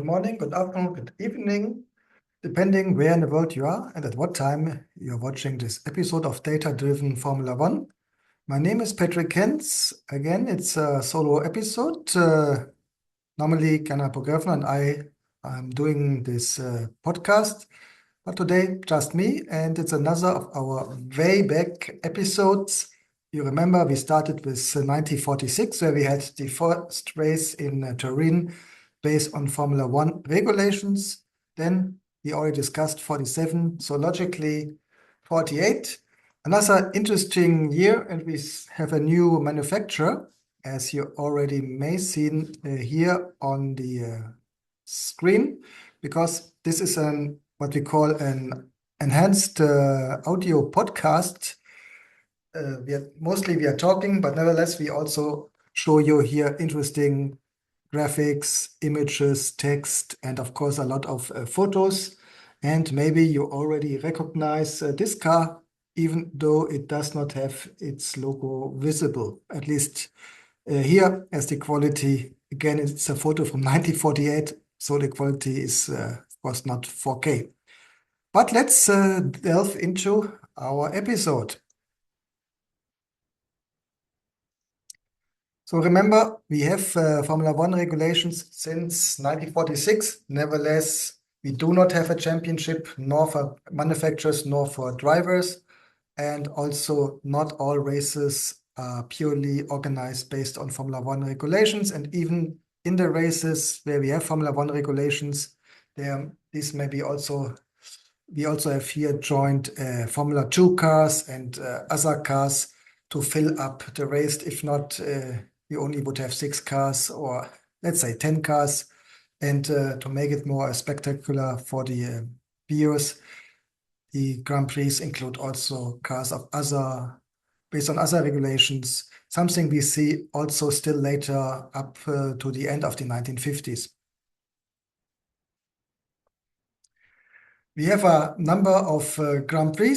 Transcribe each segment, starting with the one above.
good morning, good afternoon, good evening, depending where in the world you are and at what time you're watching this episode of Data-Driven Formula One. My name is Patrick Henz. Again, it's a solo episode. Normally, Ghana Pogavna and I am doing this podcast, but today, just me, and it's another of our way back episodes. You remember we started with 1946, where we had the first race in Turin based on Formula One regulations. Then we already discussed 47, so logically 48. Another interesting year, and we have a new manufacturer, as you already may seen here on the screen, because this is what we call an enhanced audio podcast. Mostly we are talking, but nevertheless we also show you here interesting graphics, images, text, and of course a lot of photos. And maybe you already recognize this car, even though it does not have its logo visible, at least here, as the quality, again, it's a photo from 1948, so the quality is, of course, not 4K. But let's delve into our episode. So remember, we have Formula One regulations since 1946. Nevertheless, we do not have a championship, nor for manufacturers, nor for drivers. And also not all races are purely organized based on Formula One regulations. And even in the races where we have Formula One regulations, this may be also, we also have here joined Formula 2 cars and other cars to fill up the race. If not, we only would have 6 cars or let's say 10 cars. And to make it more spectacular for the viewers, the Grand Prix include also cars of based on other regulations, something we see also still later up to the end of the 1950s. We have a number of Grand Prix,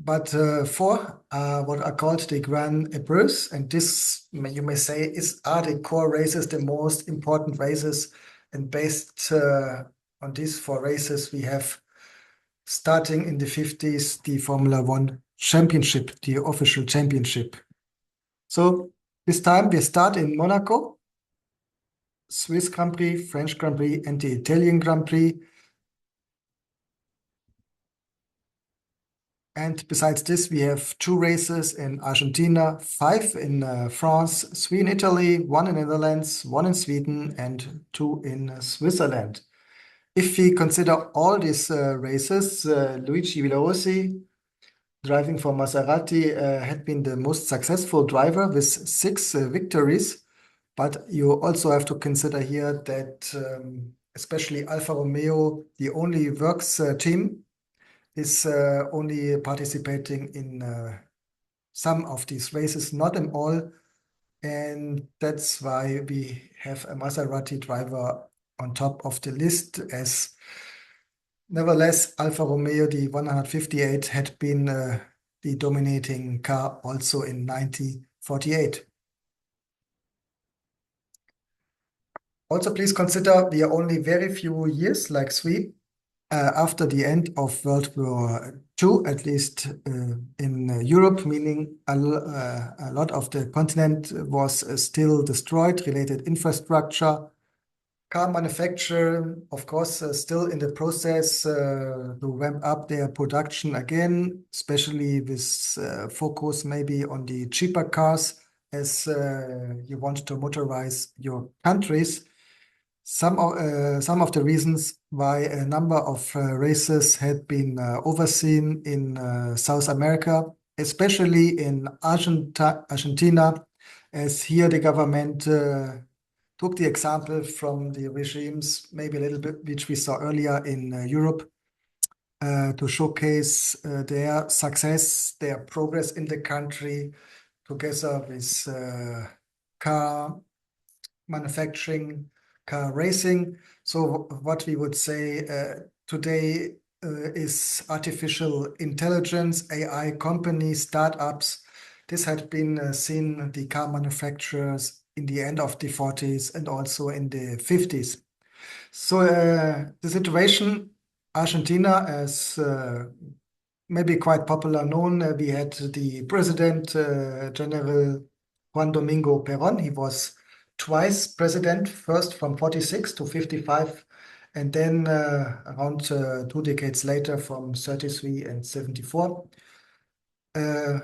but 4 are what are called the Grand Prix, and this, you may say, are the core races, the most important races, and based on these 4 races, we have, starting in the 50s, the Formula One Championship, the official championship. So this time we start in Monaco, Swiss Grand Prix, French Grand Prix, and the Italian Grand Prix. And besides this, we have 2 races in Argentina, 5 in France, 3 in Italy, 1 in Netherlands, 1 in Sweden, and 2 in Switzerland. If we consider all these races, Luigi Villarossi, driving for Maserati, had been the most successful driver with 6 victories. But you also have to consider here that especially Alfa Romeo, the only works team, is only participating in some of these races, not in all. And that's why we have a Maserati driver on top of the list, as nevertheless, Alfa Romeo, the 158, had been the dominating car also in 1948. Also, please consider we are only very few years, like 3, after the end of World War II, at least in Europe, meaning a lot of the continent was still destroyed, related infrastructure. Car manufacturer, of course, still in the process to ramp up their production again, especially with focus maybe on the cheaper cars, as you want to motorize your countries. Some of the reasons why a number of races had been overseen in South America, especially in Argentina, as here the government took the example from the regimes, maybe a little bit, which we saw earlier in Europe, to showcase their success, their progress in the country, together with car manufacturing, car racing. So what we would say today is artificial intelligence, AI companies, startups. This had been seen the car manufacturers in the end of the 40s and also in the 50s. So the situation, Argentina, as maybe quite popular known, we had the President General Juan Domingo Perón. He was twice president, first from 46 to 55, and then around 2 decades later from 33 and 74. Uh,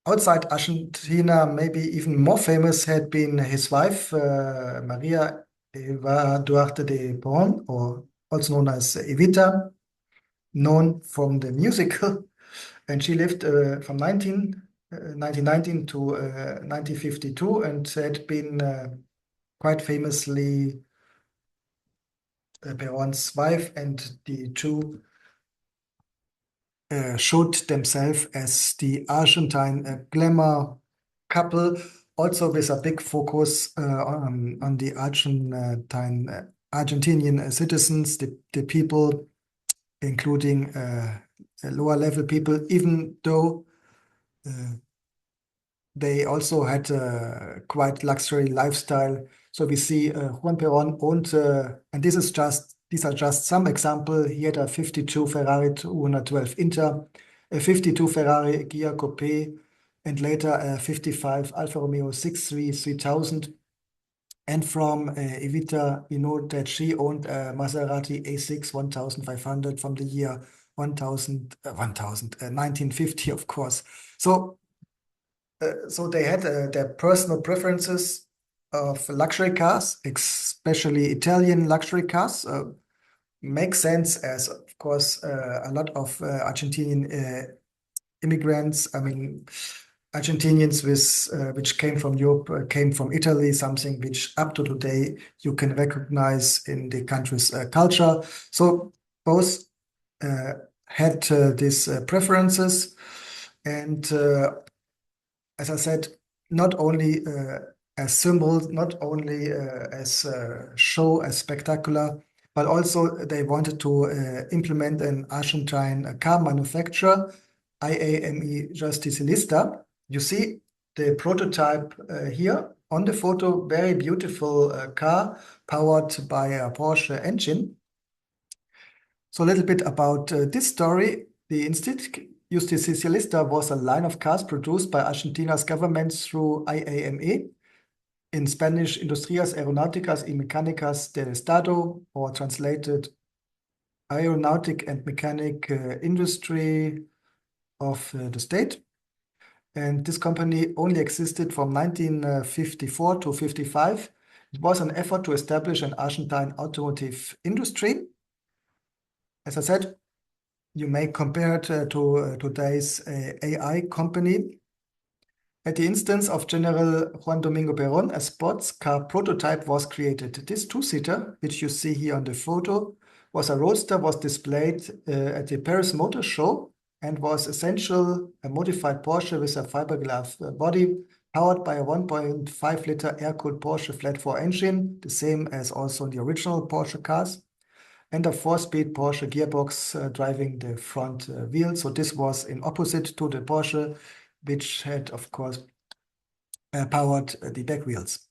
Outside Argentina, maybe even more famous had been his wife, Maria Eva Duarte de Perón, or also known as Evita, known from the musical. And she lived from 1919 to 1952 and had been quite famously Perón's wife, and the two showed themselves as the Argentine glamour couple, also with a big focus on the Argentinian citizens, the people, including lower level people, even though uh, they also had a quite luxury lifestyle. So we see Juan Perón owned, and these are just some example. He had a 52 Ferrari 212 Inter, a 52 Ferrari Ghia Coupe, and later a 55 Alfa Romeo 63 3000. And from Evita, we know that she owned a Maserati A6 1500 from the year 1950, of course. So they had their personal preferences of luxury cars, especially Italian luxury cars. Makes sense as, of course, a lot of Argentinian immigrants, I mean, Argentinians which came from Europe, came from Italy, something which up to today you can recognize in the country's culture. So both uh, had these preferences. And as I said, not only as symbols, not only as show, as spectacular, but also they wanted to implement an Argentine car manufacturer, IAME Justicilista. You see the prototype here on the photo, very beautiful car powered by a Porsche engine. So a little bit about this story. The Institut Justicilista was a line of cars produced by Argentina's government through IAME, in Spanish, Industrias Aeronáuticas y Mecánicas del Estado, or translated Aeronautic and Mechanic Industry of the state. And this company only existed from 1954 to 55. It was an effort to establish an Argentine automotive industry. As I said, you may compare it to today's AI company. At the instance of General Juan Domingo Perón, a sports car prototype was created. This two-seater, which you see here on the photo, was a roadster, was displayed at the Paris Motor Show, and was essential a modified Porsche with a fiberglass body powered by a 1.5-liter air-cooled Porsche flat 4 engine, the same as also in the original Porsche cars, and a 4-speed Porsche gearbox driving the front wheel. So this was in opposite to the Porsche, which had, of course, powered the back wheels.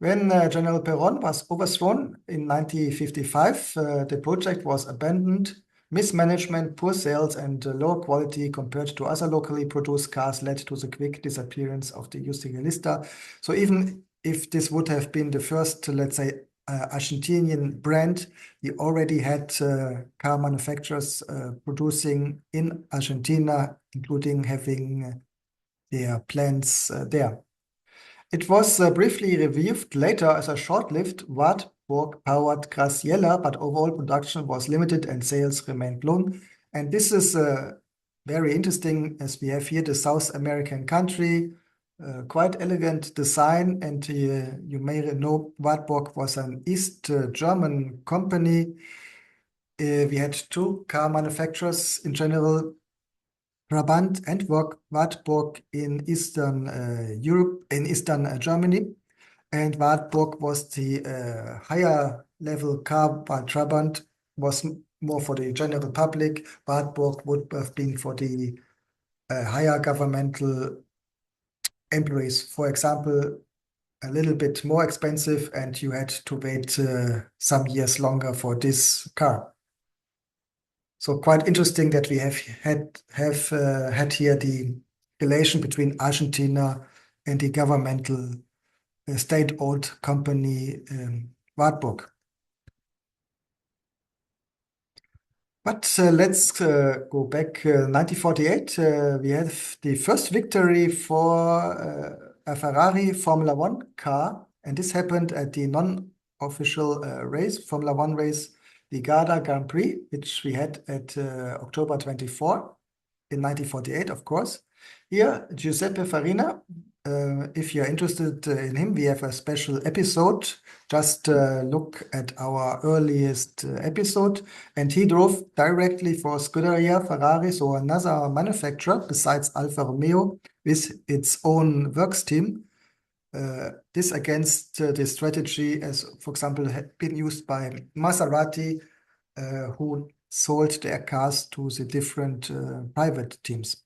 When General Perón was overthrown in 1955, the project was abandoned. Mismanagement, poor sales, and lower quality compared to other locally produced cars led to the quick disappearance of the Justicilista. So even if this would have been the first, let's say, Argentinian brand, we already had car manufacturers producing in Argentina, including having their plants there. It was briefly revived later as a short-lived Wartburg-powered Graciela, but overall production was limited and sales remained low. And this is very interesting, as we have here the South American country, quite elegant design. And you may know Wartburg was an East German company. We had two car manufacturers in general, Brabant and Wartburg in Eastern Europe, in Eastern Germany. And Wartburg was the higher level car, but Trabant was more for the general public. Wartburg would have been for the higher governmental employees. For example, a little bit more expensive, and you had to wait some years longer for this car. So quite interesting that we have had here the relation between Argentina and the governmental state-owned company Wartburg. But let's go back 1948. We have the first victory for a Ferrari Formula One car, and this happened at the non-official Formula One race, the Garda Grand Prix, which we had at October 24 in 1948, of course. Here, Giuseppe Farina. If you're interested in him, we have a special episode. Just look at our earliest episode. And he drove directly for Scuderia Ferrari, so another manufacturer besides Alfa Romeo, with its own works team. This against the strategy, as for example, had been used by Maserati, who sold their cars to the different private teams.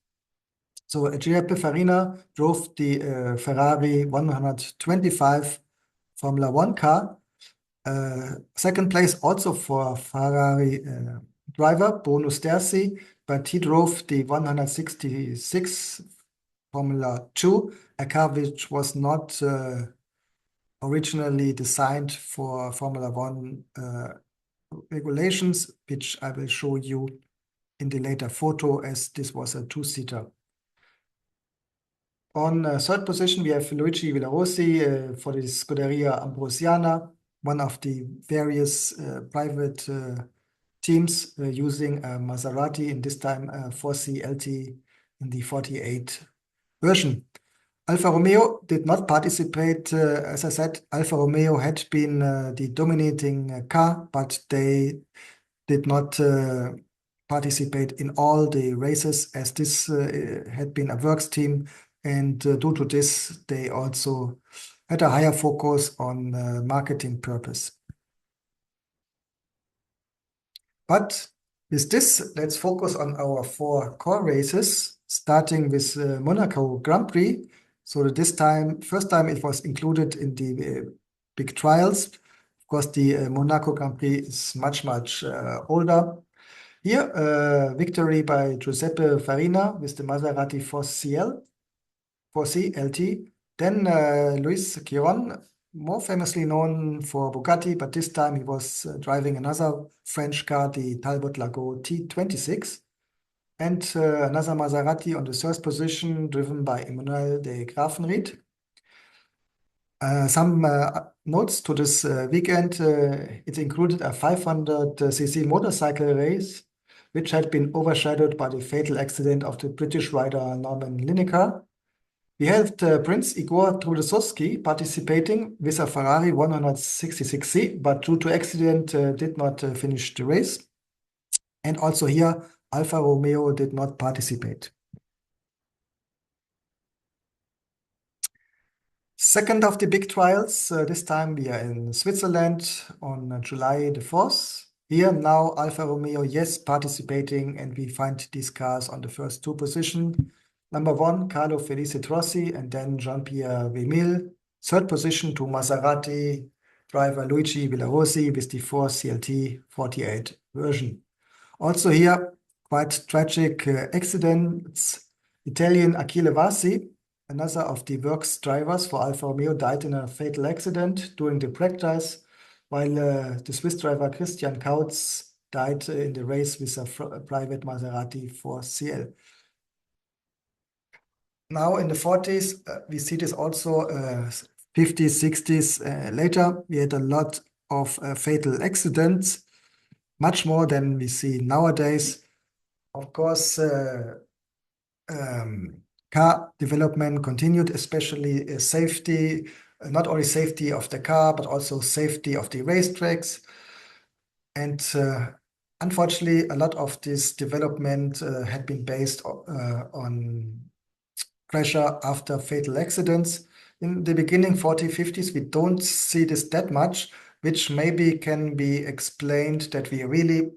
So Giuseppe Farina drove the Ferrari 125 Formula One car. Second place also for Ferrari driver Bruno Sterzi, but he drove the 166 Formula 2, a car which was not originally designed for Formula One regulations, which I will show you in the later photo, as this was a two-seater. On third position, we have Luigi Villarossi for the Scuderia Ambrosiana, one of the various private teams using a Maserati, in this time 4C LT in the 48 version. Alfa Romeo did not participate. As I said, Alfa Romeo had been the dominating car, but they did not participate in all the races, as this had been a works team. And due to this, they also had a higher focus on marketing purpose. But with this, let's focus on our 4 core races, starting with Monaco Grand Prix. So this time, first time it was included in the big trials. Of course, the Monaco Grand Prix is much, much older. Here, victory by Giuseppe Farina with the Maserati 4C LT. Then Luis Chiron, more famously known for Bugatti, but this time he was driving another French car, the Talbot Lago T26. And another Maserati on the third position, driven by Emmanuel de Grafenried. Some notes to this weekend. It included a 500cc motorcycle race, which had been overshadowed by the fatal accident of the British rider Norman Lineker. We had Prince Igor Trudasovsky participating with a Ferrari 166C, but due to accident did not finish the race. And also here, Alfa Romeo did not participate. Second of the big trials, this time we are in Switzerland on July the 4th. Here now Alfa Romeo, yes, participating, and we find these cars on the first 2 positions. Number 1, Carlo Felice Trossi, and then Jean-Pierre Vermille. Third position to Maserati driver Luigi Villarossi with the 4 CLT 48 version. Also here, quite tragic accidents. Italian Achille Vasi, another of the works drivers for Alfa Romeo, died in a fatal accident during the practice, while the Swiss driver Christian Kautz died in the race with a private Maserati 4CL. Now in the 40s, we see this also 50s, 60s later. We had a lot of fatal accidents, much more than we see nowadays. Of course, car development continued, especially safety, not only safety of the car, but also safety of the racetracks. And unfortunately, a lot of this development had been based on pressure after fatal accidents. In the beginning, 40s, 50s, we don't see this that much, which maybe can be explained that we really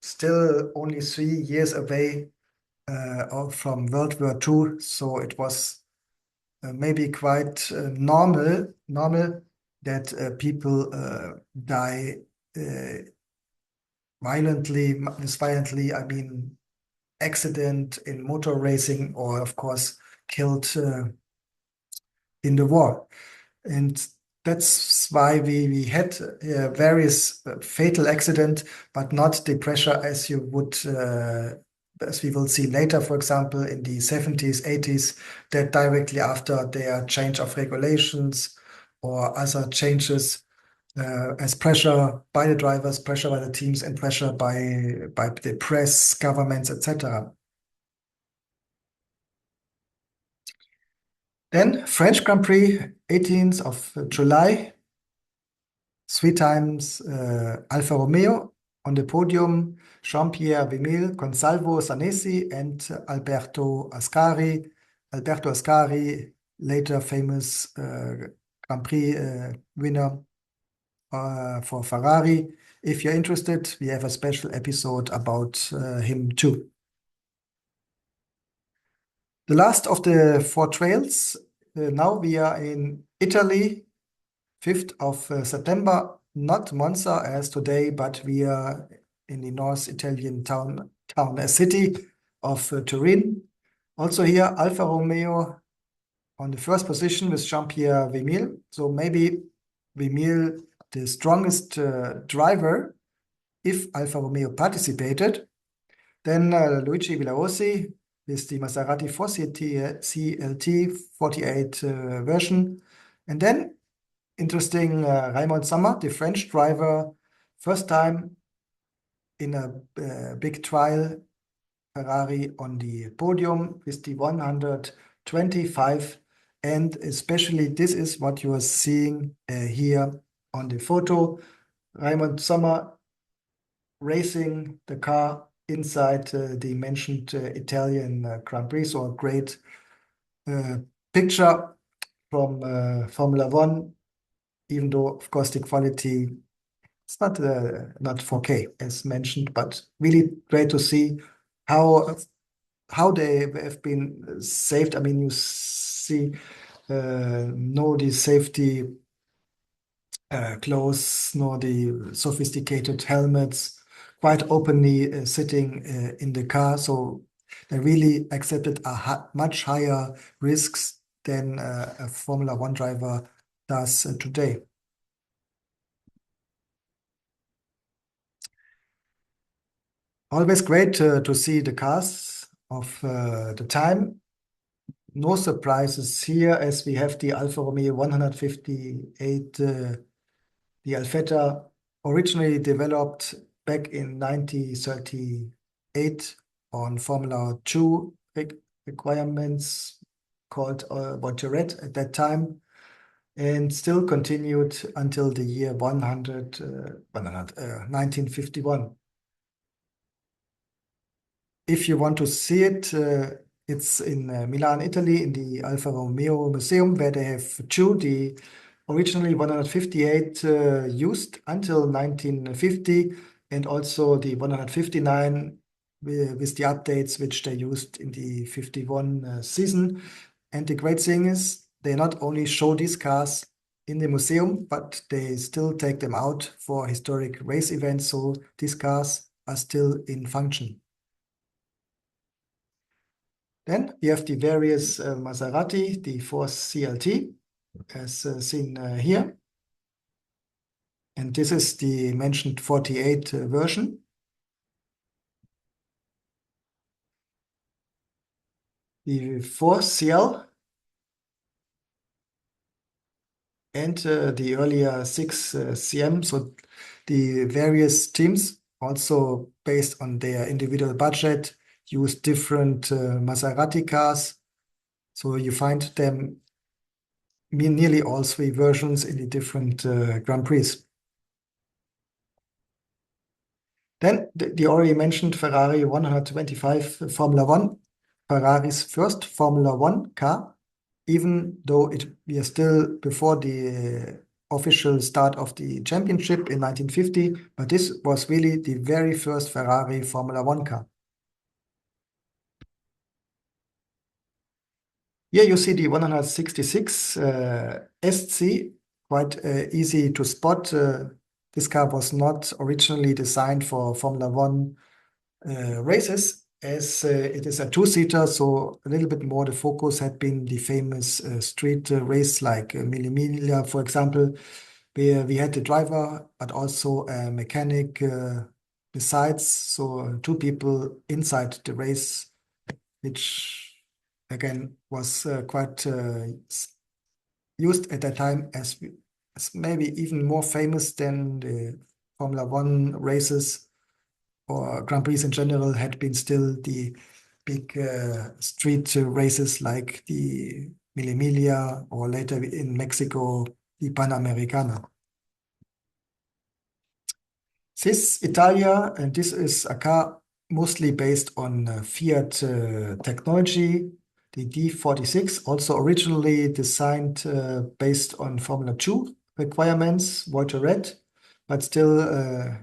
still only 3 years away from World War II. So it was maybe quite normal that people die uh, violently, I mean, accident in motor racing, or of course killed in the war. And that's why we had various fatal accident, but not the pressure as you would, as we will see later, for example, in the 70s, 80s, that directly after their change of regulations or other changes, as pressure by the drivers, pressure by the teams, and pressure by the press, governments, etc. Then French Grand Prix, 18th of July, three times Alfa Romeo on the podium, Jean-Pierre Vimille, Gonçalves Sanesi, and Alberto Ascari. Alberto Ascari, later famous Grand Prix winner for Ferrari. If you're interested, we have a special episode about him too. The last of the four trails. Now we are in Italy, 5th of September, not Monza as today, but we are in the North Italian city of Turin. Also here, Alfa Romeo on the first position with Jean-Pierre Vimille. So maybe Vimille, the strongest driver, if Alfa Romeo participated. Then Luigi Villarossi with the Maserati 4CT CLT 48 version. And then interesting, Raymond Sommer, the French driver, first time in a big trial, Ferrari on the podium with the 125. And especially this is what you are seeing here on the photo. Raymond Sommer racing the car inside the mentioned Italian Grand Prix. So a great picture from Formula One, even though, of course, the quality it's not 4K as mentioned, but really great to see how they have been saved. I mean, you see, no the safety clothes, nor the sophisticated helmets, quite openly sitting in the car. So they really accepted much higher risks than a Formula One driver does today. Always great to see the cars of the time. No surprises here as we have the Alfa Romeo 158, the Alfetta, originally developed back in 1938 on Formula 2 requirements called Voiturette at that time, and still continued until the year 1951. If you want to see it, it's in Milan, Italy, in the Alfa Romeo Museum, where they have two, the originally 158 used until 1950, and also the 159 with the updates which they used in the 51 season. And the great thing is they not only show these cars in the museum, but they still take them out for historic race events. So these cars are still in function. Then we have the various Maserati, the 4 CLT, as seen here. And this is the mentioned 48 version. The 4CL and the earlier 6CM. So the various teams, also based on their individual budget, use different Maserati cars. So you find them nearly all three versions in the different Grand Prix. Then the already mentioned Ferrari 125 Formula One, Ferrari's first Formula One car, even though we are still before the official start of the championship in 1950, but this was really the very first Ferrari Formula One car. Here you see the 166 SC, quite easy to spot. This car was not originally designed for Formula One races, as it is a two-seater, so a little bit more the focus had been the famous street race like Mille Miglia, for example, where we had the driver, but also a mechanic besides, so two people inside the race, which again was quite used at that time as maybe even more famous than the Formula One races or Grand Prix in general had been still the big street races like the Mille Miglia or later in Mexico, the Panamericana. This Italia, and this is a car mostly based on Fiat technology, the D46, also originally designed based on Formula 2 requirements, Walter Red, but still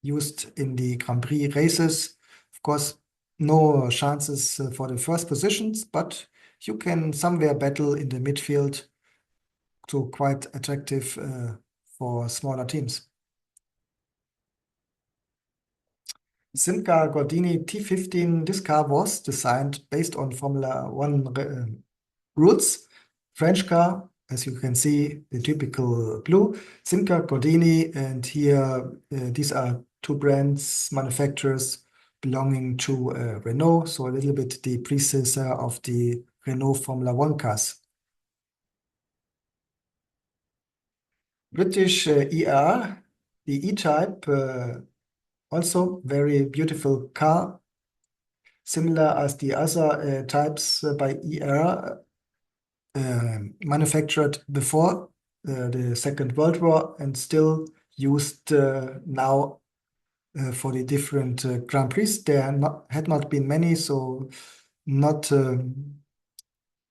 used in the Grand Prix races. Of course, no chances for the first positions, but you can somewhere battle in the midfield, so quite attractive for smaller teams. Simca Gordini T15, this car was designed based on Formula One rules. French car, as you can see, the typical blue. Simca Gordini, and here these are two brands, manufacturers belonging to Renault, so a little bit the predecessor of the Renault Formula One cars. British ER, the E-Type, also very beautiful car, similar as the other types by ER, manufactured before the Second World War and still used now for the different Grand Prix. Had not been many, so not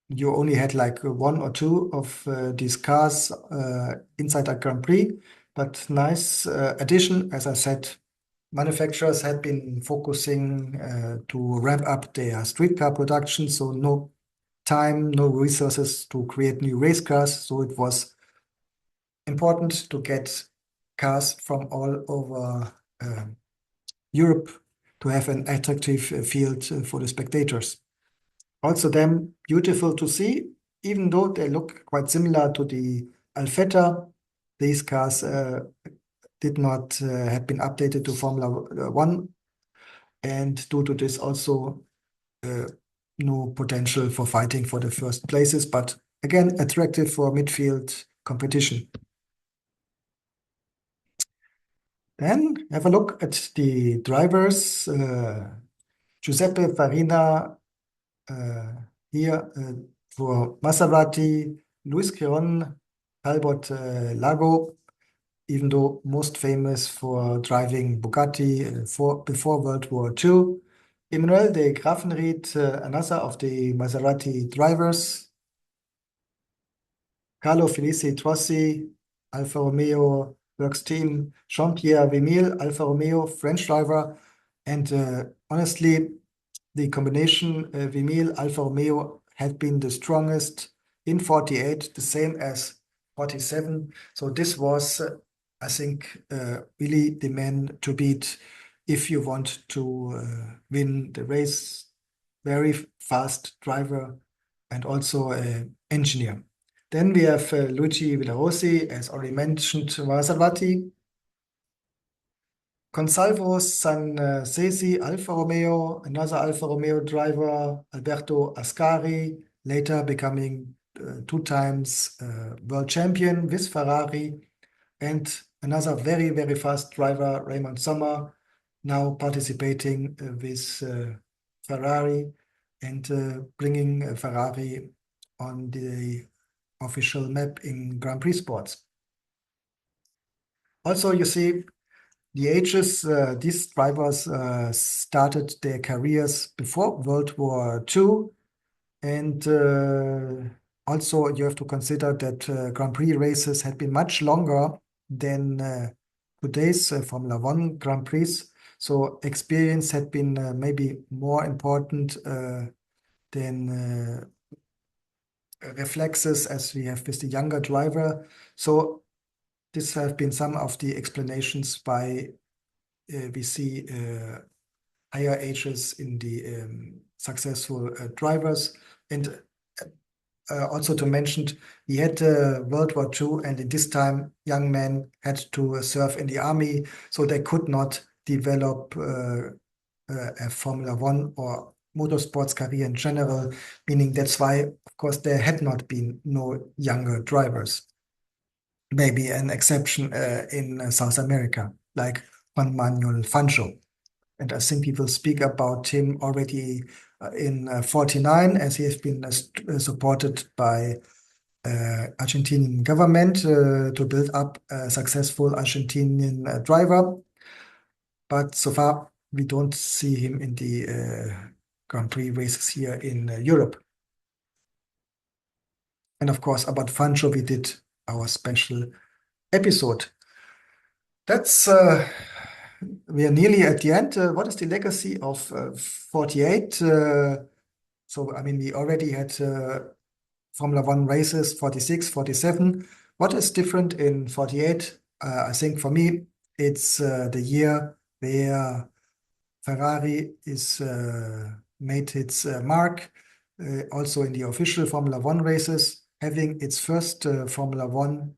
you only had like one or two of these cars inside a Grand Prix, but nice addition. As I said, manufacturers had been focusing to ramp up their street car production, so no time, no resources to create new race cars. So it was important to get cars from all over Europe to have an attractive field for the spectators. Also, them beautiful to see, even though they look quite similar to the Alfetta. These cars did not have been updated to Formula One, and due to this also no potential for fighting for the first places, but again, attractive for midfield competition. Then have a look at the drivers. Giuseppe Farina here for Maserati, Luis Chiron, Albert Lago, even though most famous for driving Bugatti before World War II. Emmanuel de Graffenried, another of the Maserati drivers. Carlo Felice Trossi, Alfa Romeo Works Team. Jean-Pierre Vimille, Alfa Romeo, French driver. And honestly, the combination Vimille Alfa Romeo had been the strongest in 48, the same as 47. So this was, I think, really the man to beat if you want to win the race. Very fast driver and also engineer. Then we have Luigi Villarossi, as already mentioned, Maserati. Consalvo Sansesi, Alfa Romeo, another Alfa Romeo driver, Alberto Ascari, later becoming two times world champion with Ferrari, and another very, very fast driver, Raymond Sommer, now participating with Ferrari and bringing Ferrari on the official map in Grand Prix sports. Also, you see the ages, these drivers started their careers before World War II. And also, you have to consider that Grand Prix races had been much longer than today's Formula One Grand Prix. So experience had been maybe more important than reflexes as we have with the younger driver. So this have been some of the explanations why we see higher ages in the successful drivers. And also to mention, we had World War II, and in this time, young men had to serve in the army, so they could not develop a Formula One or motorsports career in general, meaning that's why, of course, there had not been no younger drivers. Maybe an exception in South America, like Juan Manuel Fancho. And I think we will speak about him already in 49, as he has been supported by Argentinian government to build up a successful Argentinian driver. But so far, we don't see him in the Grand Prix races here in Europe. And of course, about Fancho, we did our special episode. That's we are nearly at the end. What is the legacy of 48? So, I mean, we already had Formula One races, 46, 47. What is different in 48? I think for me, it's the year where Ferrari is made its mark, also in the official Formula One races, having its first Formula One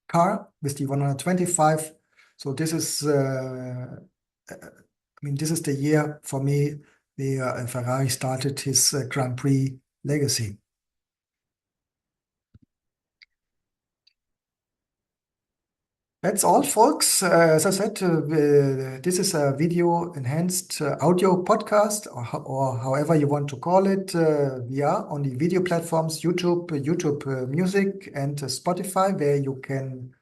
car with the 125. So this is, I mean, this is the year for me where Ferrari started his Grand Prix legacy. That's all, folks. As I said, this is a video enhanced audio podcast, or however you want to call it. We are on the video platforms, YouTube Music, and Spotify, where you can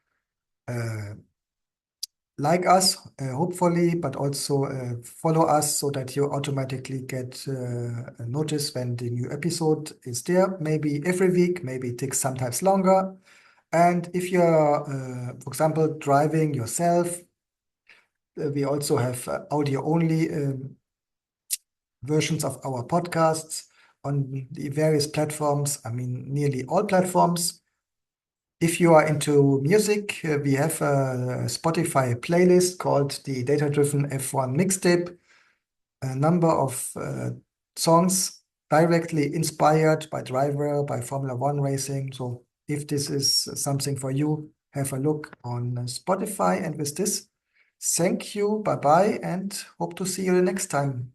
like us, hopefully, but also follow us so that you automatically get a notice when the new episode is there. Maybe every week, maybe it takes sometimes longer. And if you're, for example, driving yourself, we also have audio-only versions of our podcasts on the various platforms. I mean, nearly all platforms. If you are into music, we have a Spotify playlist called the Data-Driven F1 Mixtape, a number of songs directly inspired by driver, by Formula One racing. So if this is something for you, have a look on Spotify. And with this, thank you, bye-bye, and hope to see you the next time.